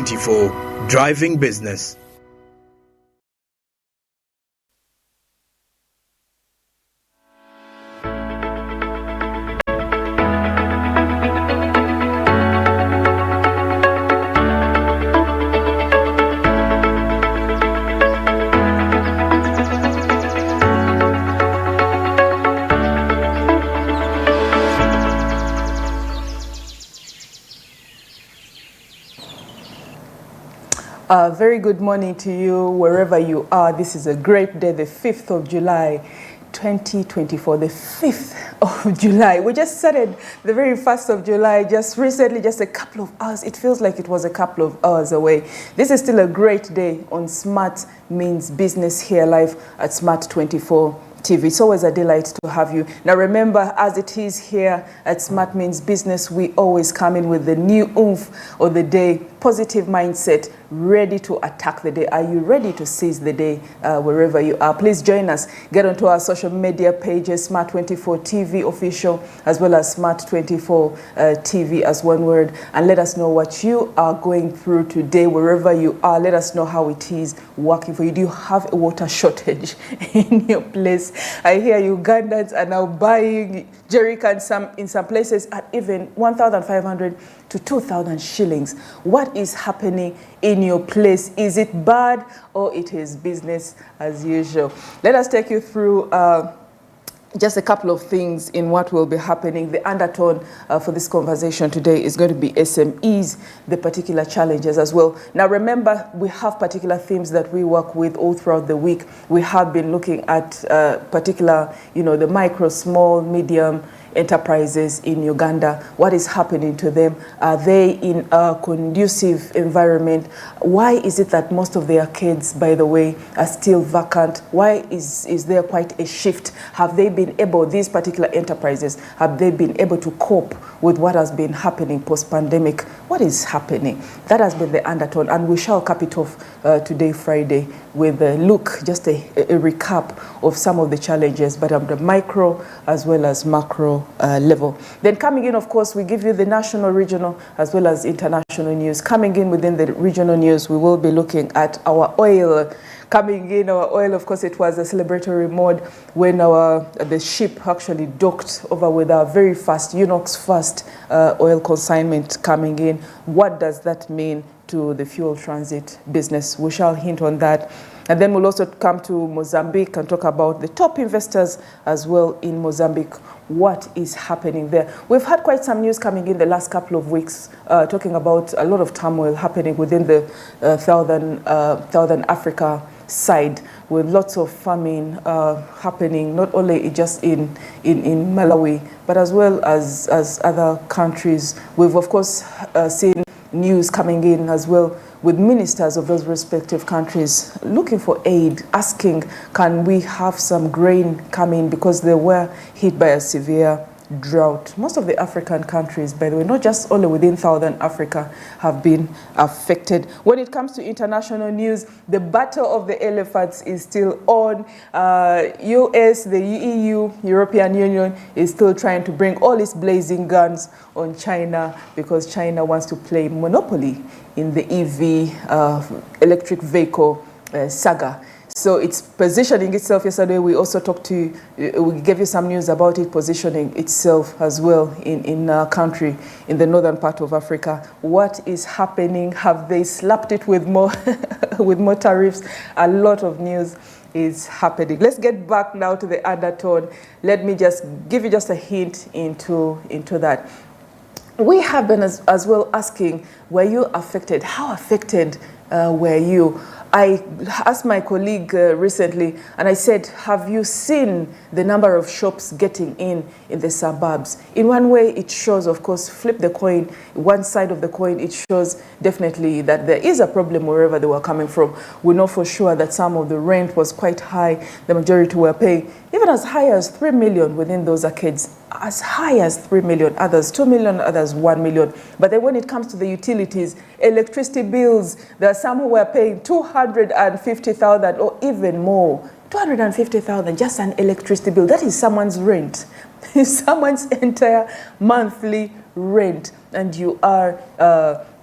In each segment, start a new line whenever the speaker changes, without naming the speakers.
Smart24, driving business.
Very good morning to you wherever you are. This is a great day, the 5th of July, 2024, the 5th of July. We just started the very 1st of July just recently, just a couple of hours. It feels like it was a couple of hours away. This is still a great day on Smart Means Business here live at Smart24 TV. It's always a delight to have you. Now remember, as it is here at Smart Means Business, we always come in with the new oomph of the day, positive mindset, ready to attack the day. Are you ready to seize the day wherever you are? Please join us. Get onto our social media pages, Smart24 TV official, as well as Smart24 TV as one word, and let us know what you are going through today wherever you are. Let us know how it is working for you. Do you have a water shortage in your place? I hear Ugandans are now buying jerry cans in some places at even 1,500 to 2,000 shillings. What is happening in your place? Is it bad or it is business as usual? Let us take you through just a couple of things in what will be happening. The undertone for this conversation today is going to be SMEs, the particular challenges as well. Now remember, we have particular themes that we work with all throughout the week. We have been looking at particular, the micro, small, medium enterprises in Uganda. What is happening to them? Are they in a conducive environment? Why is it that most of their kids, by the way, are still vacant? Why is there quite a shift? Have they been able, these particular enterprises, have they been able to cope with what has been happening post-pandemic? What is happening? That has been the undertone, and we shall cap it off today, Friday, with a look, just a recap of some of the challenges, but on the micro as well as macro level. Then coming in, of course, we give you the national, regional, as well as international news. Coming in within the regional news, we will be looking at our oil. Coming in, our oil, of course, it was a celebratory mode when the ship actually docked over with our very fast, UNOX first oil consignment coming in. What does that mean to the fuel transit business? We shall hint on that. And then we'll also come to Mozambique and talk about the top investors as well in Mozambique. What is happening there? We've had quite some news coming in the last couple of weeks, talking about a lot of turmoil happening within the Southern Africa side, with lots of famine happening, not only just in Malawi, but as well as other countries. We've, of course, seen news coming in as well with ministers of those respective countries looking for aid, asking, can we have some grain coming, because they were hit by a severe drought. Most of the African countries, by the way, not just only within Southern Africa, have been affected. When it comes to international news, the battle of the elephants is still on. US, the EU, European Union, is still trying to bring all its blazing guns on China, because China wants to play monopoly in the EV, electric vehicle saga. So it's positioning itself. Yesterday we also talked to, we gave you some news about it positioning itself as well in our country, in the northern part of Africa. What is happening? Have they slapped it with more, with more tariffs? A lot of news is happening. Let's get back now to the undertone. Let me just give you just a hint into that. We have been as well asking, were you affected? How affected were you? I asked my colleague recently, and I said, have you seen the number of shops getting in the suburbs? In one way, it shows, of course, flip the coin, one side of the coin, it shows definitely that there is a problem wherever they were coming from. We know for sure that some of the rent was quite high. The majority were paying even as high as 3 million within those arcades, as high as 3 million, others 2 million, others 1 million. But then when it comes to the utilities, electricity bills, there are some who were paying 250,000 or even more. 250,000, just an electricity bill. That is someone's rent. Someone's entire monthly rent. And you are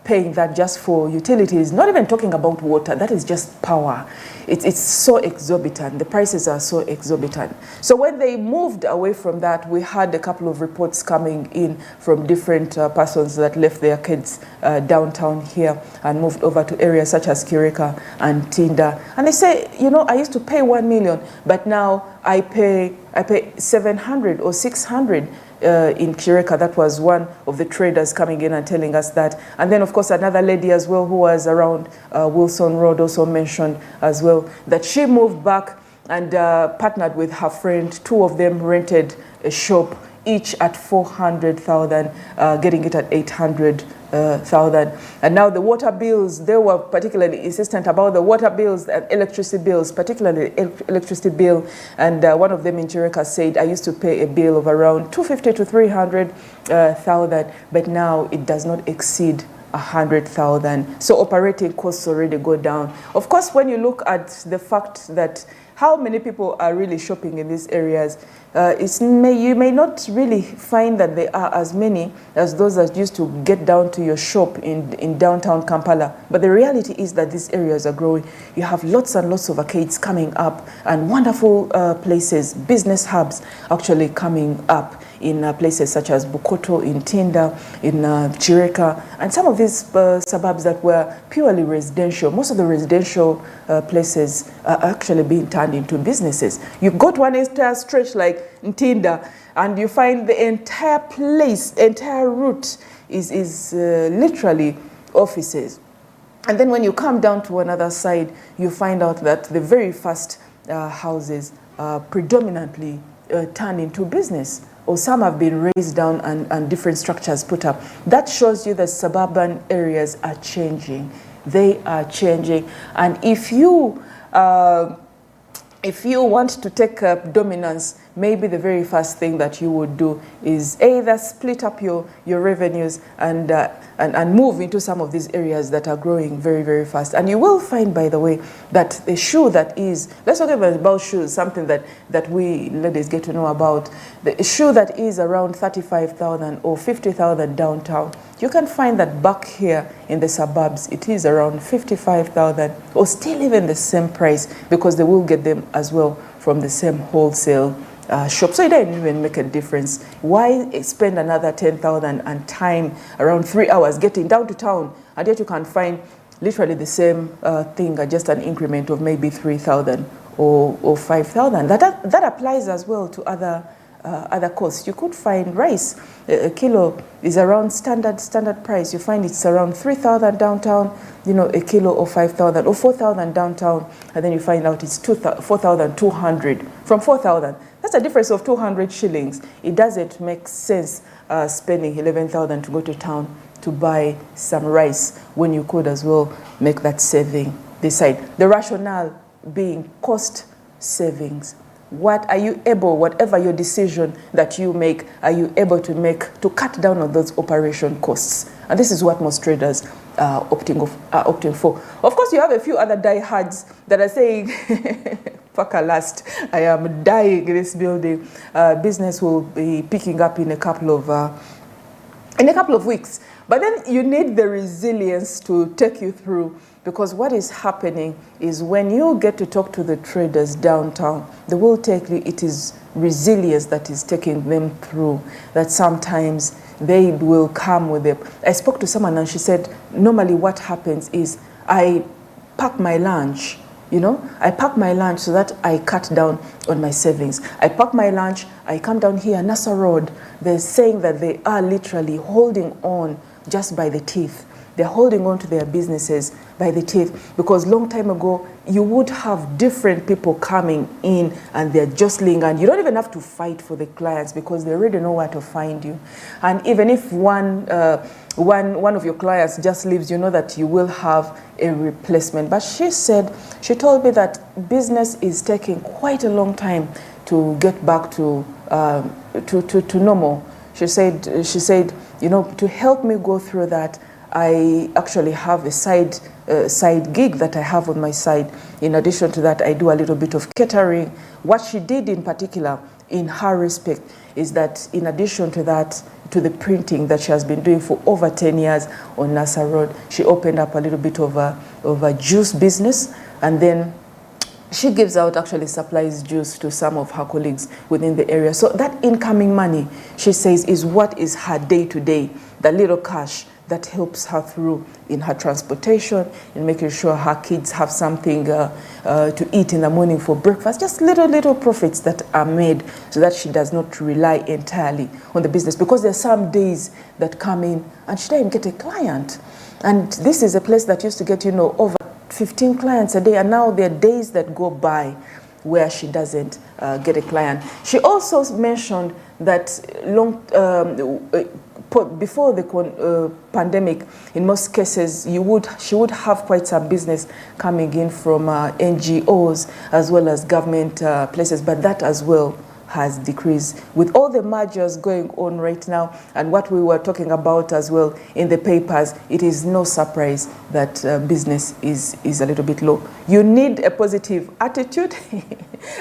paying that just for utilities, not even talking about water, that is just power. It's so exorbitant. The prices are so exorbitant. So when they moved away from that, we had a couple of reports coming in from different persons that left their kids downtown here and moved over to areas such as Kireka and Tinda. And they say, you know, I used to pay 1 million, but now I pay 700 or 600 in Kireka. That was one of the traders coming in and telling us that. And then, of course, another lady as well who was around Wilson Road also mentioned as well that she moved back and partnered with her friend. Two of them rented a shop, each at 400,000, getting it at 800,000. And now the water bills, they were particularly insistent about the water bills and electricity bills, particularly electricity bill. And one of them in Kireka said, I used to pay a bill of around 250 to 300,000, but now it does not exceed 100,000. So operating costs already go down. Of course, when you look at the fact that how many people are really shopping in these areas, you may not really find that there are as many as those that used to get down to your shop in downtown Kampala. But the reality is that these areas are growing. You have lots and lots of arcades coming up and wonderful places, business hubs actually coming up in places such as Bukoto, in Tinda, in Kireka, and some of these suburbs that were purely residential. Most of the residential places are actually being turned into businesses. You go to one entire stretch like Tinda, and you find the entire place, entire route is literally offices. And then when you come down to another side, you find out that the very first houses are predominantly turned into business, or some have been raised down and different structures put up. That shows you that suburban areas are changing. They are changing. And if you want to take up dominance, maybe the very first thing that you would do is either split up your revenues and move into some of these areas that are growing very, very fast. And you will find, by the way, that the shoe that is, let's talk about shoes, something that we ladies get to know about. The shoe that is around 35,000 or 50,000 downtown, you can find that back here in the suburbs, it is around 55,000 or still even the same price, because they will get them as well from the same wholesale shop. So it doesn't even make a difference. Why spend another 10,000 and time around 3 hours getting down to town, and yet you can find literally the same thing at just an increment of maybe 3,000 or 5,000. That applies as well to other costs. You could find rice. A kilo is around standard price. You find it's around 3,000 downtown, you know, a kilo or 5,000 or 4,000 downtown, and then you find out it's 4,200 from 4,000. That's a difference of 200 shillings. It doesn't make sense spending 11,000 to go to town to buy some rice when you could as well make that saving this side. The rationale being cost savings. What are you able, whatever your decision that you make, are you able to make to cut down on those operation costs? And this is what most traders are opting for. Of course, you have a few other diehards that are saying, "Paka last, I am dying in this building." Business will be picking up in a couple of weeks. But then you need the resilience to take you through, because what is happening is when you get to talk to the traders downtown, they will take you, it is resilience that is taking them through, that sometimes they will come with it. I spoke to someone and she said, normally what happens is I pack my lunch. You know, I pack my lunch so that I cut down on my savings. I pack my lunch, I come down here, Nasa Road. They're saying that they are literally holding on just by the teeth. They're holding on to their businesses by the teeth, because long time ago, you would have different people coming in and they're jostling, and you don't even have to fight for the clients because they already know where to find you. And even if one of your clients just leaves, you know that you will have a replacement. But she told me that business is taking quite a long time to get back to normal. She said, you know, to help me go through that, I actually have a side gig that I have on my side. In addition to that, I do a little bit of catering. What she did in particular, in her respect, is that in addition to that, to the printing that she has been doing for over 10 years on Nassau Road. She opened up a little bit of a juice business, and then she gives out, actually supplies juice to some of her colleagues within the area. So that incoming money, she says, is what is her day-to-day, the little cash that helps her through in her transportation, in making sure her kids have something to eat in the morning for breakfast. Just little profits that are made so that she does not rely entirely on the business. Because there are some days that come in and she doesn't get a client. And this is a place that used to get, over 15 clients a day, and now there are days that go by where she doesn't get a client. She also mentioned that before the pandemic, in most cases, she would have quite some business coming in from NGOs as well as government places, but that as well has decreased. With all the mergers going on right now and what we were talking about as well in the papers, it is no surprise that business is a little bit low. You need a positive attitude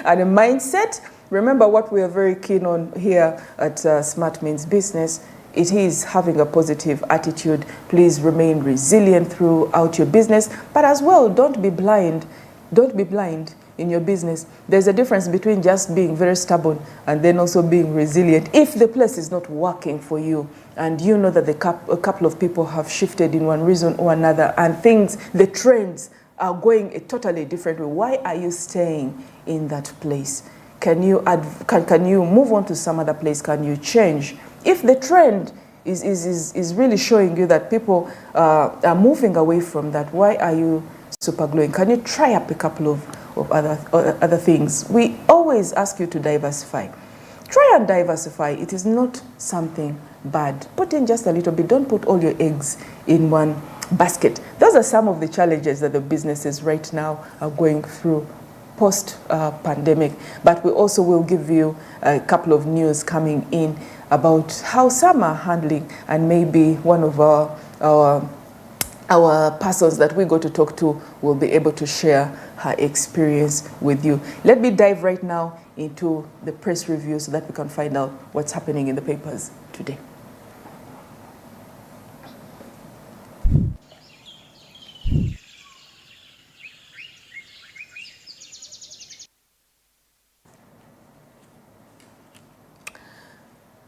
and a mindset. Remember what we are very keen on here at Smart Means Business. It is having a positive attitude. Please remain resilient throughout your business, but as well, don't be blind. Don't be blind in your business. There's a difference between just being very stubborn and then also being resilient. If the place is not working for you and you know that a couple of people have shifted in one reason or another and the trends are going a totally different way, why are you staying in that place? Can you move on to some other place? Can you change? If the trend is really showing you that people are moving away from that, why are you super gluing? Can you try up a couple of other things? We always ask you to diversify. Try and diversify. It is not something bad. Put in just a little bit. Don't put all your eggs in one basket. Those are some of the challenges that the businesses right now are going through post-pandemic. But we also will give you a couple of news coming in about how some are handling, and maybe one of our persons that we go to talk to will be able to share her experience with you. Let me dive right now into the press review so that we can find out what's happening in the papers today.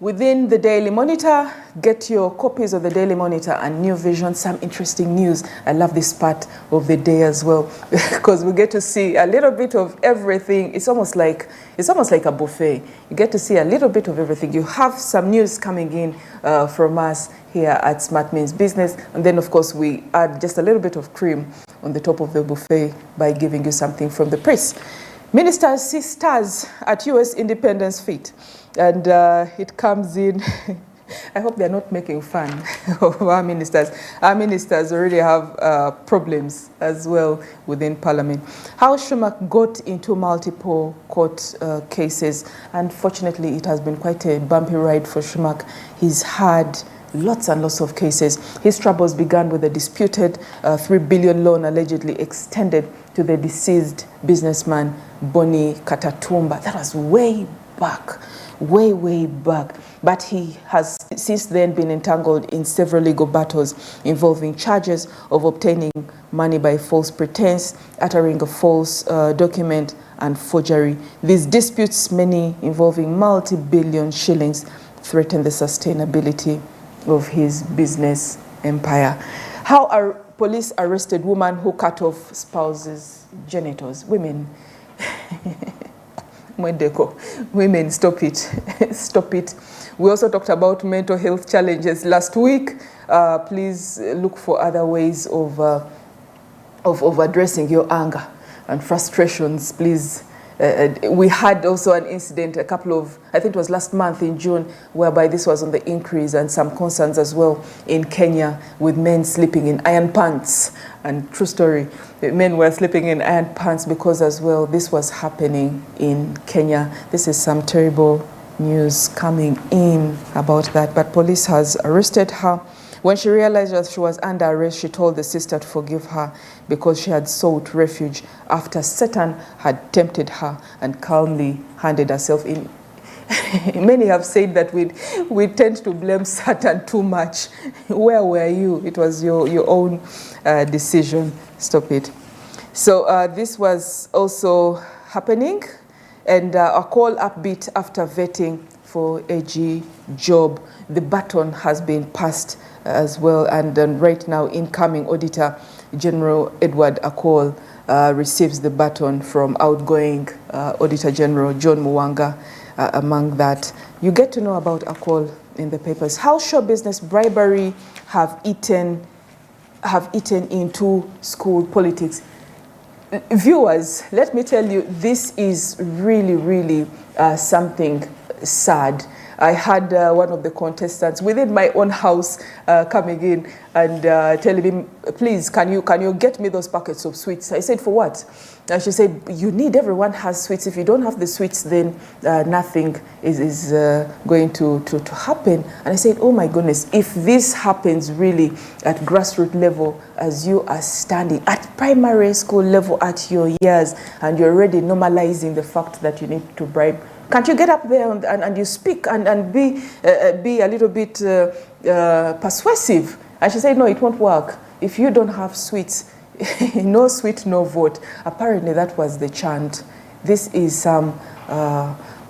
Within the Daily Monitor, get your copies of the Daily Monitor and New Vision, some interesting news. I love this part of the day as well because we get to see a little bit of everything. It's almost like a buffet. You get to see a little bit of everything. You have some news coming in from us here at Smart Means Business, and then of course we add just a little bit of cream on the top of the buffet by giving you something from the press. Ministers see stars at U.S. Independence Feast. And it comes in, I hope they're not making fun of our ministers. Our ministers already have problems as well within Parliament. How Schumacher got into multiple court cases. Unfortunately, it has been quite a bumpy ride for Schumacher. He's had lots and lots of cases. His troubles began with a disputed $3 billion loan allegedly extended to the deceased businessman Boni Katatumba. That was way back. Way back. But he has since then been entangled in several legal battles involving charges of obtaining money by false pretense, uttering a false document, and forgery. These disputes, many involving multi-billion shillings, threaten the sustainability of his business empire. How are police arrested woman who cut off spouse's genitals? Women. Women, stop it. Stop it. We also talked about mental health challenges last week. Please look for other ways of addressing your anger and frustrations. Please. We had also an incident I think it was last month in June, whereby this was on the increase, and some concerns as well in Kenya with men sleeping in iron pants. And true story, the men were sleeping in iron pants because as well this was happening in Kenya. This is some terrible news coming in about that, but police has arrested her. When she realized that she was under arrest, she told the sister to forgive her because she had sought refuge after Satan had tempted her and calmly handed herself in. Many have said that we tend to blame Satan too much. Where were you? It was your own decision. Stop it. So this was also happening, and a call upbeat after vetting for AG Job. The baton has been passed as well, and right now incoming Auditor General Edward Akol receives the baton from outgoing Auditor General John Muwanga. Among that, you get to know about Akol in the papers. How show business bribery have eaten into school politics. Viewers, let me tell you, this is really something sad. I had one of the contestants within my own house coming in and telling him, please, can you get me those packets of sweets? I said, for what? And she said, you need, everyone has sweets. If you don't have the sweets, then nothing is going to happen. And I said, oh my goodness, if this happens really at grassroots level, as you are standing at primary school level at your years, and you're already normalizing the fact that you need to bribe, can't you get up there and you speak and be a little bit persuasive? And she said, no, it won't work. If you don't have sweets, no sweet, no vote. Apparently that was the chant. This is some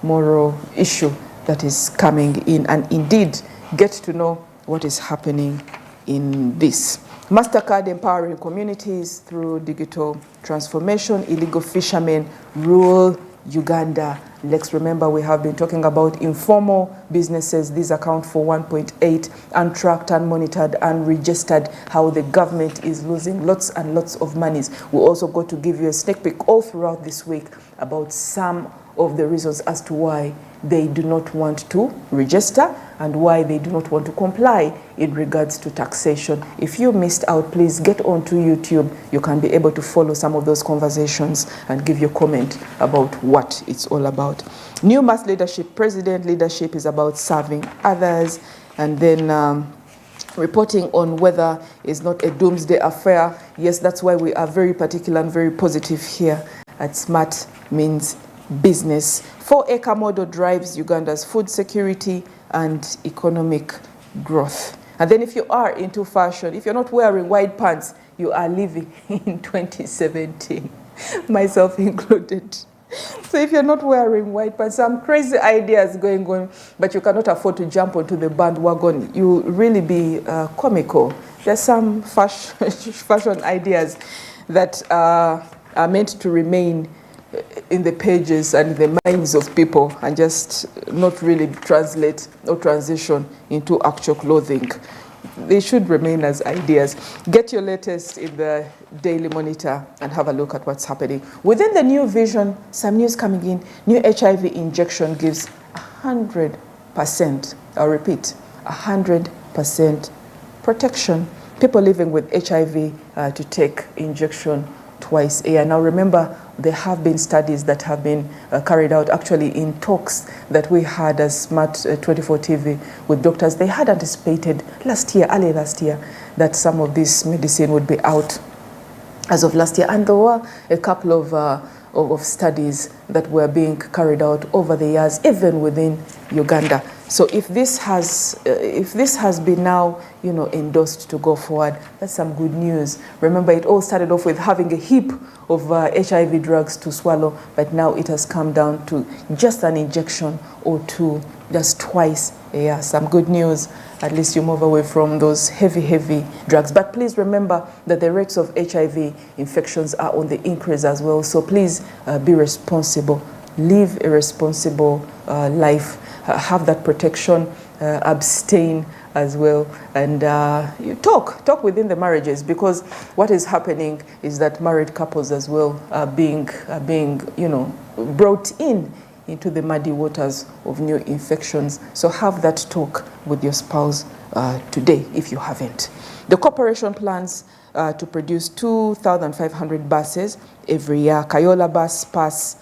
moral issue that is coming in, and indeed get to know what is happening in this. MasterCard empowering communities through digital transformation. Illegal fishermen rule Uganda. Let's remember, we have been talking about informal businesses. These account for 1.8, untracked, unmonitored, unregistered, how the government is losing lots and lots of monies. We also got to give you a sneak peek all throughout this week about some of the reasons as to why they do not want to register and why they do not want to comply in regards to taxation. If you missed out, please get onto YouTube. You can be able to follow some of those conversations and give your comment about what it's all about. New mass leadership. President leadership is about serving others, and then reporting on weather is not a doomsday affair. Yes, that's why we are very particular and very positive here at Smart Means Business. 4-acre model drives Uganda's food security and economic growth. And then if you are into fashion, if you're not wearing white pants, you are living in 2017, myself included. So if you're not wearing white pants, some crazy ideas going on, but you cannot afford to jump onto the bandwagon, you really be comical. There's some fashion ideas that are meant to remain in the pages and the minds of people and just not really translate or transition into actual clothing. They should remain as ideas. Get your latest in the Daily Monitor and have a look at what's happening. Within the new vision, some news coming in. New HIV injection gives 100%, I'll repeat, 100% protection. People living with HIV to take injection twice a year. Now remember, there have been studies that have been carried out actually in talks that we had as Smart 24 TV with doctors. They had anticipated early last year, that some of this medicine would be out as of last year. And there were a couple of studies that were being carried out over the years, even within Uganda. So if this has been now, endorsed to go forward, that's some good news. Remember, it all started off with having a heap of HIV drugs to swallow, but now it has come down to just an injection or two, just twice a year. Some good news. At least you move away from those heavy drugs. But please remember that the rates of HIV infections are on the increase as well. So please be responsible. Live a responsible life. Have that protection. Abstain as well, and you talk within the marriages, because what is happening is that married couples as well are being brought into the muddy waters of new infections. So have that talk with your spouse today if you haven't. The corporation plans to produce 2,500 buses every year. Kayola bus pass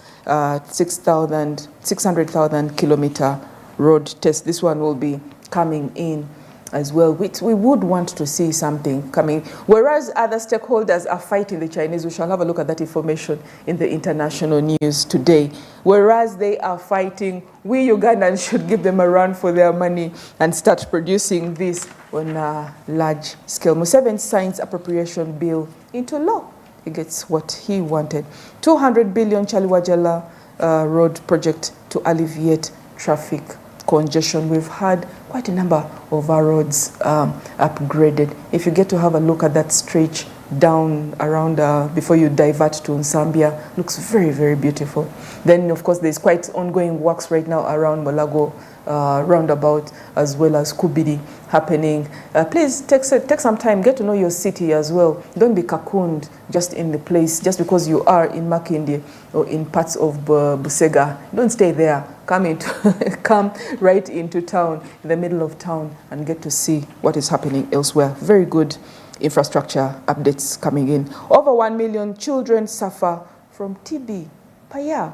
600,000 kilometer road test. This one will be coming in as well, which we would want to see something coming. Whereas other stakeholders are fighting the Chinese, we shall have a look at that information in the international news today. Whereas they are fighting, we Ugandans should give them a run for their money and start producing this on a large scale. Museveni signs appropriation bill into law. He gets what he wanted. 200 billion Chaliwajala road project to alleviate traffic congestion. We've had quite a number of our roads upgraded. If you get to have a look at that stretch down around before you divert to Nsambia, looks very, very beautiful. Then, of course, there's quite ongoing works right now around Mulago roundabout, as well as Kubidi happening. Please take some time, get to know your city as well. Don't be cocooned just in the place, just because you are in Makindye or in parts of Busega. Don't stay there. Come right into town, in the middle of town, and get to see what is happening elsewhere. Very good infrastructure updates coming in. Over 1 million children suffer from TB per year.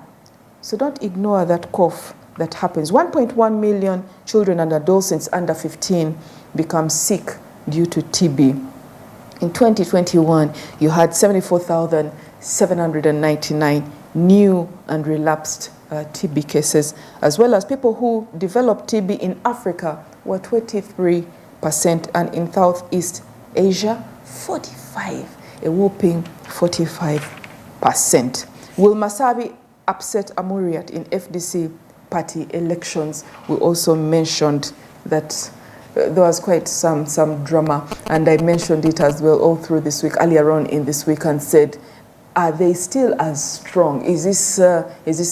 So don't ignore that cough that happens. 1.1 million children and adolescents under 15 become sick due to TB. In 2021, you had 74,799 new and relapsed TB cases, as well as people who developed TB in Africa were 23%, and in Southeast Asia, 45%, a whopping 45%. Will Masabi upset Amuriat in FDC party elections? We also mentioned that there was quite some drama, and I mentioned it as well all through this week, earlier on in this week, and said, are they still as strong? Is this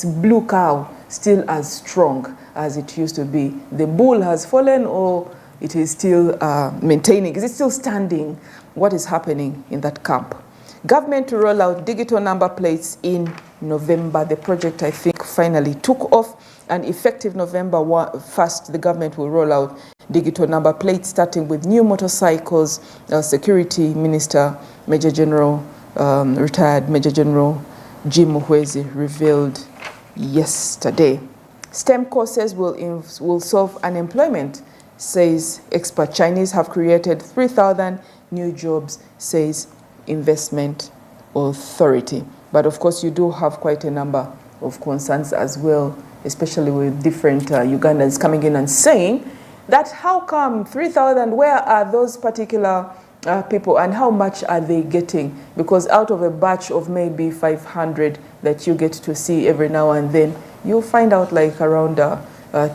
blue cow still as strong as it used to be? The bull has fallen, or it is still maintaining? Is it still standing? What is happening in that camp? Government to roll out digital number plates in November. The project, I think, finally took off, and effective November 1st, the government will roll out digital number plates, starting with new motorcycles. Security Minister, retired Major General Jim Muhwezi revealed yesterday. STEM courses will solve unemployment, says expert. Chinese have created 3,000 new jobs, says Investment Authority. But of course, you do have quite a number of concerns as well, especially with different Ugandans coming in and saying that how come 3,000, where are those particular people, and how much are they getting? Because out of a batch of maybe 500 that you get to see every now and then, you'll find out like around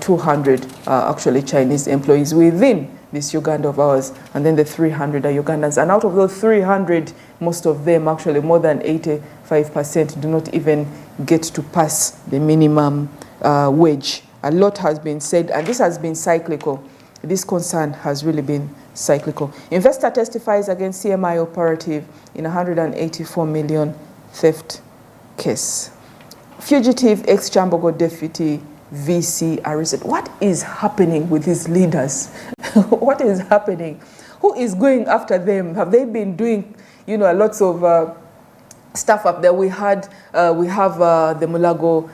200 actually Chinese employees within this Uganda of ours, and then the 300 are Ugandans. And out of those 300, most of them, actually more than 85%, do not even get to pass the minimum wage. A lot has been said, and this has been cyclical. This concern has really been cyclical. Investor testifies against CMI operative in 184 million theft case. Fugitive ex-Chambogo deputy VC arrested. What is happening with these leaders? What is happening? Who is going after them? Have they been doing, lots of stuff up there? We have the Mulago,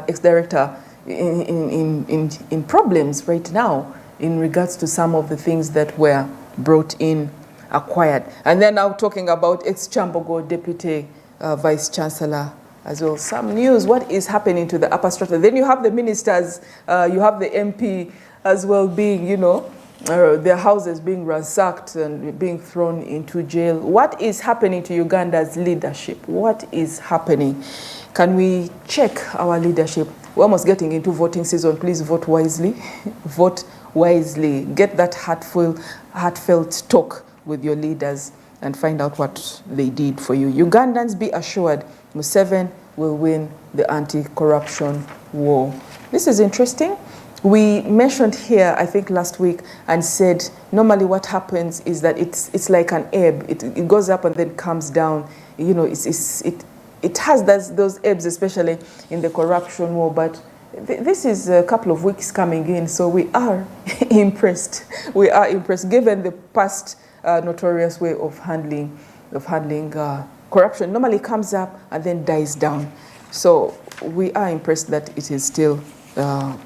ex-director in problems right now in regards to some of the things that were brought in, acquired. And then now talking about ex-Chambogo deputy vice chancellor as well. Some news, what is happening to the upper strata? Then you have the ministers, you have the MP as well being, their houses being ransacked and being thrown into jail. What is happening to Uganda's leadership? What is happening? Can we check our leadership? We're almost getting into voting season. Please vote wisely. Vote wisely. Get that heartfelt talk with your leaders and find out what they did for you. Ugandans, be assured, Museveni will win the anti-corruption war. This is interesting. We mentioned here, I think last week, and said normally what happens is that it's like an ebb. It goes up and then comes down. It has those ebbs, especially in the corruption war. But this is a couple of weeks coming in, so we are impressed. We are impressed, given the past notorious way of handling corruption. Normally comes up and then dies down. So we are impressed that it is still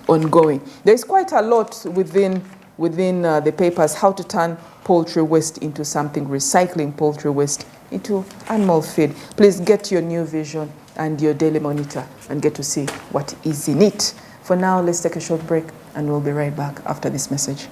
ongoing. There's quite a lot within within the papers how to turn poultry waste into something, recycling poultry waste into animal feed. Please get your new vision and your daily monitor and get to see what is in it. For now, let's take a short break and we'll be right back after this message.